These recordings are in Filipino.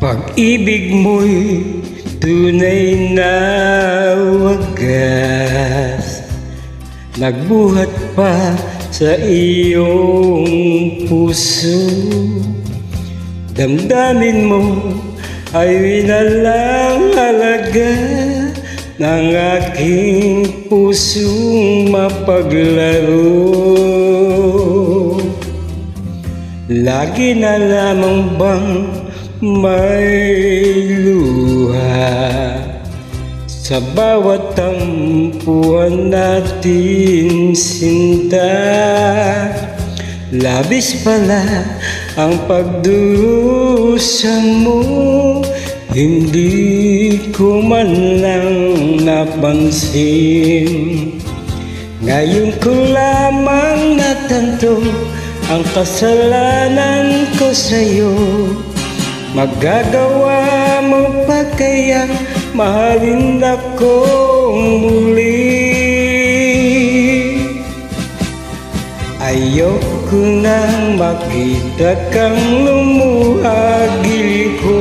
Pag-ibig mo'y tunay na wagas, nagbuhat pa sa iyong puso. Damdamin mo ay winalang halaga ng aking pusong mapaglaro. Lagi na lamang bang may luha sa bawat tampuhan natin, sinta? Labis pala ang pagdurusa mo, hindi ko man lang napansin. Ngayon ko lamang natanto ang kasalanan ko sa'yo. Magagawa mo pa kaya mahalin akong muli? Ayoko nang makita kang lumuhagil ko.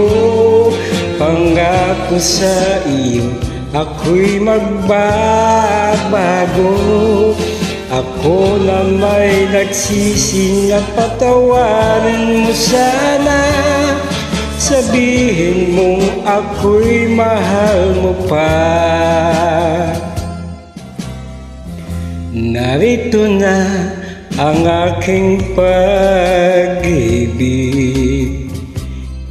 Pangako sa iyo, ako'y magbabago. Ako na may nagsisi na patawarin mo sana. Sabihin mong ako'y mahal mo pa. Narito na ang aking pag-ibig,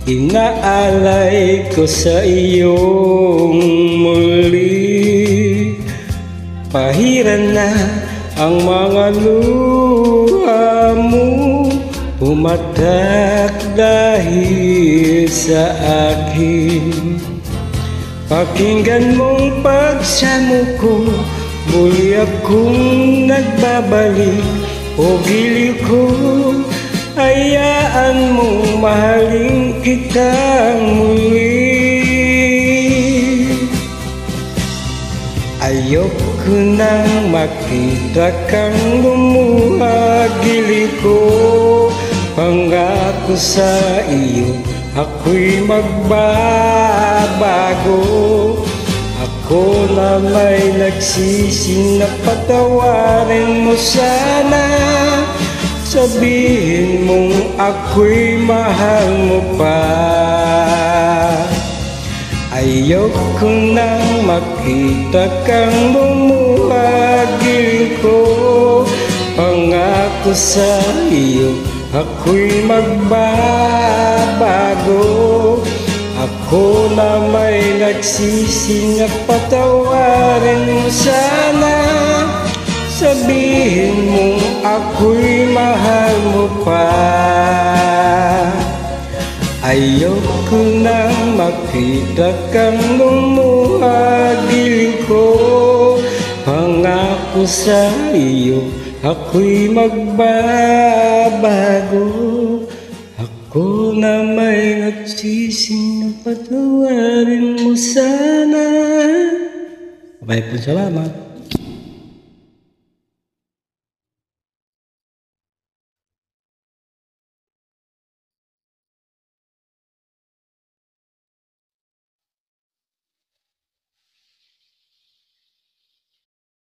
inaalay ko sa iyong muli. Pahiran na ang mga luha mo, pumatak dahil sa akin. Pakinggan mong pagsamo ko, muli akong nagbabalik. O giliw ko, hayaan mo mahalin kitang muli. Ayoko nang makita kang lumuha, giliw ko. Pangako sa iyo, ako'y magbabago. Ako na may nagsisi na patawarin mo sana. Sabihin mong ako'y mahal mo pa. Ayoko nang makita kang lumuhagil ko. Pangako sa iyo, ako'y magbabago. Ako na may nagsisi na patawarin mo sana. Sabihin mong ako'y mahal mo pa. Ayoko nang makita kang lumuhagil ko. Pangako sa iyo, ako'y magbabago. Ako na may nagsisi na patawarin mo sana. Maraming salamat.